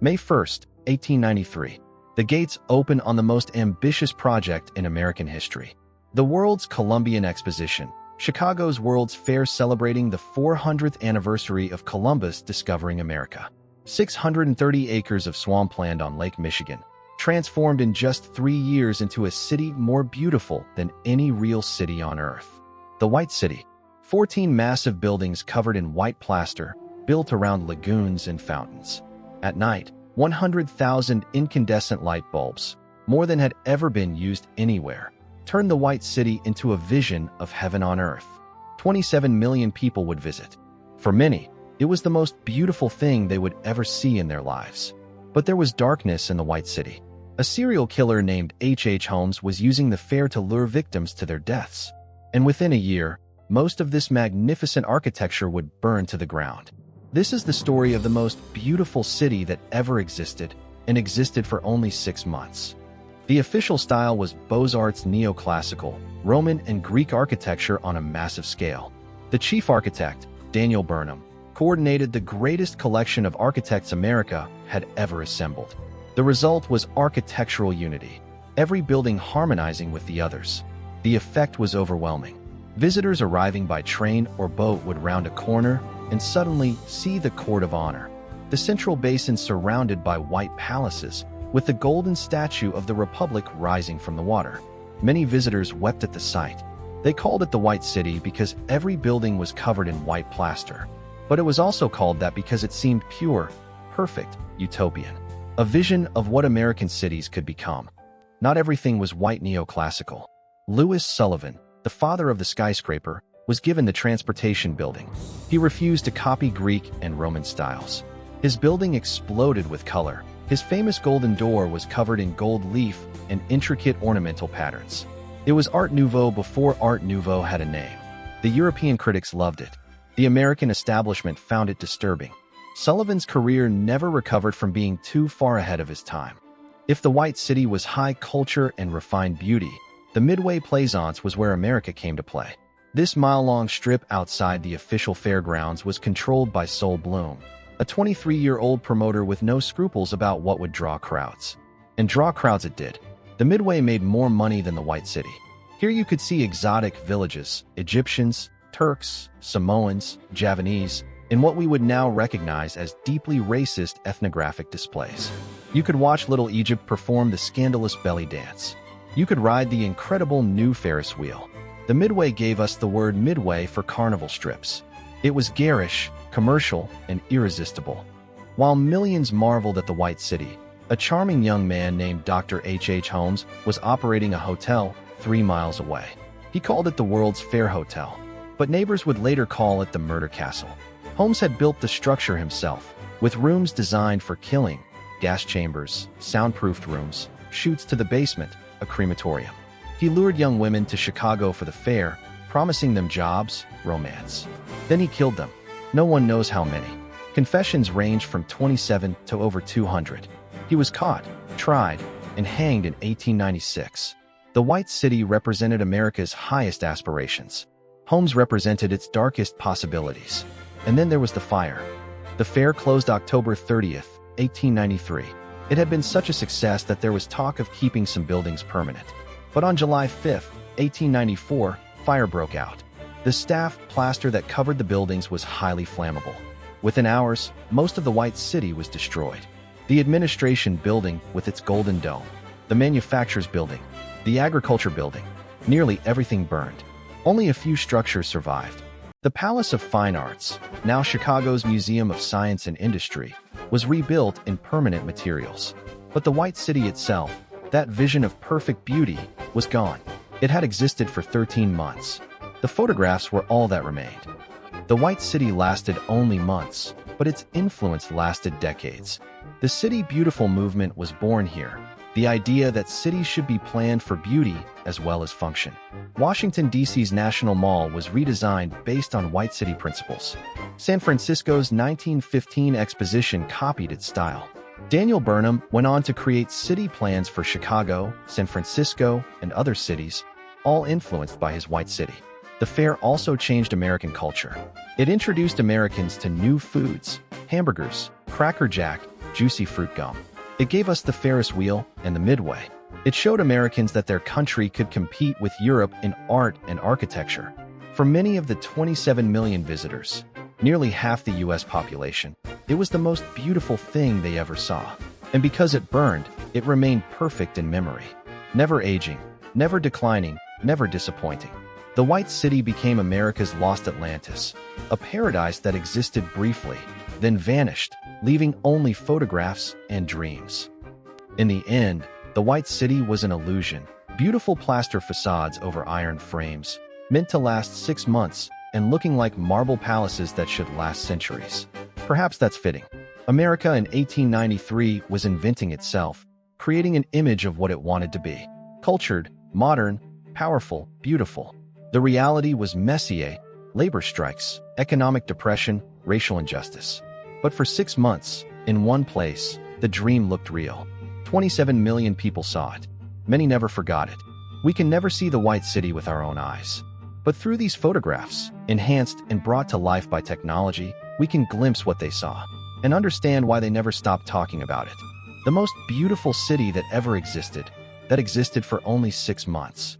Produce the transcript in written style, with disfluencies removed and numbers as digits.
May 1st, 1893. The gates open on the most ambitious project in American history. The world's Columbian Exposition, Chicago's World's Fair celebrating the 400th anniversary of Columbus discovering America. 630 acres of swampland on Lake Michigan, transformed in just 3 years into a city more beautiful than any real city on Earth. The White City. 14 massive buildings covered in white plaster, built around lagoons and fountains. At night, 100,000 incandescent light bulbs, more than had ever been used anywhere, turned the White City into a vision of heaven on earth. 27 million people would visit. For many, it was the most beautiful thing they would ever see in their lives. But there was darkness in the White City. A serial killer named Holmes was using the fair to lure victims to their deaths. And within a year, most of this magnificent architecture would burn to the ground. This is the story of the most beautiful city that ever existed, and existed for only 6 months. The official style was Beaux-Arts neoclassical, Roman and Greek architecture on a massive scale. The chief architect, Daniel Burnham, coordinated the greatest collection of architects America had ever assembled. The result was architectural unity, every building harmonizing with the others. The effect was overwhelming. Visitors arriving by train or boat would round a corner and suddenly see the Court of Honor, the central basin surrounded by white palaces, with the golden statue of the Republic rising from the water. Many visitors wept at the sight. They called it the White City because every building was covered in white plaster. But it was also called that because it seemed pure, perfect, utopian. A vision of what American cities could become. Not everything was white neoclassical. Louis Sullivan, the father of the skyscraper, was given the transportation building. He refused to copy Greek and Roman styles. His building exploded with color. His famous golden door was covered in gold leaf and intricate ornamental patterns. It was Art Nouveau before Art Nouveau had a name. The European critics loved it. The American establishment found it disturbing. Sullivan's career never recovered from being too far ahead of his time. If the White City was high culture and refined beauty, the Midway Plaisance was where America came to play. This mile-long strip outside the official fairgrounds was controlled by Sol Bloom, a 23-year-old promoter with no scruples about what would draw crowds. And draw crowds it did. The Midway made more money than the White City. Here you could see exotic villages, Egyptians, Turks, Samoans, Javanese, in what we would now recognize as deeply racist ethnographic displays. You could watch Little Egypt perform the scandalous belly dance. You could ride the incredible new Ferris wheel. The Midway gave us the word midway for carnival strips. It was garish, commercial, and irresistible. While millions marveled at the White City, a charming young man named Dr. Holmes was operating a hotel 3 miles away. He called it the World's Fair Hotel, but neighbors would later call it the Murder Castle. Holmes had built the structure himself, with rooms designed for killing, gas chambers, soundproofed rooms, chutes to the basement, a crematorium. He lured young women to Chicago for the fair, promising them jobs, romance. Then he killed them. No one knows how many. Confessions ranged from 27 to over 200. He was caught, tried, and hanged in 1896. The White City represented America's highest aspirations. Holmes represented its darkest possibilities. And then there was the fire. The fair closed October 30th, 1893. It had been such a success that there was talk of keeping some buildings permanent. But on July 5th, 1894, fire broke out. The staff plaster that covered the buildings was highly flammable. Within hours, most of the White City was destroyed. The administration building with its golden dome, the manufacturers building, the agriculture building, nearly everything burned. Only a few structures survived. The Palace of Fine Arts, now Chicago's Museum of Science and Industry, was rebuilt in permanent materials. But the White City itself, that vision of perfect beauty, was gone. It had existed for 13 months. The photographs were all that remained. The White City lasted only months, but its influence lasted decades. The City Beautiful movement was born here, the idea that cities should be planned for beauty as well as function. Washington, D.C.'s National Mall was redesigned based on White City principles. San Francisco's 1915 Exposition copied its style. Daniel Burnham went on to create city plans for Chicago, San Francisco, and other cities, all influenced by his White City. The fair also changed American culture. It introduced Americans to new foods, hamburgers, Cracker Jack, juicy fruit gum. It gave us the Ferris wheel and the Midway. It showed Americans that their country could compete with Europe in art and architecture. For many of the 27 million visitors, nearly half the US population, it was the most beautiful thing they ever saw. And because it burned, it remained perfect in memory. Never aging, never declining, never disappointing. The White City became America's lost Atlantis, a paradise that existed briefly, then vanished, leaving only photographs and dreams. In the end, the White City was an illusion, beautiful plaster facades over iron frames, meant to last 6 months and looking like marble palaces that should last centuries. Perhaps that's fitting. America in 1893 was inventing itself, creating an image of what it wanted to be. Cultured, modern, powerful, beautiful. The reality was messier, labor strikes, economic depression, racial injustice. But for 6 months, in one place, the dream looked real. 27 million people saw it. Many never forgot it. We can never see the White City with our own eyes. But through these photographs, enhanced and brought to life by technology, we can glimpse what they saw and understand why they never stopped talking about it. The most beautiful city that ever existed, that existed for only 6 months.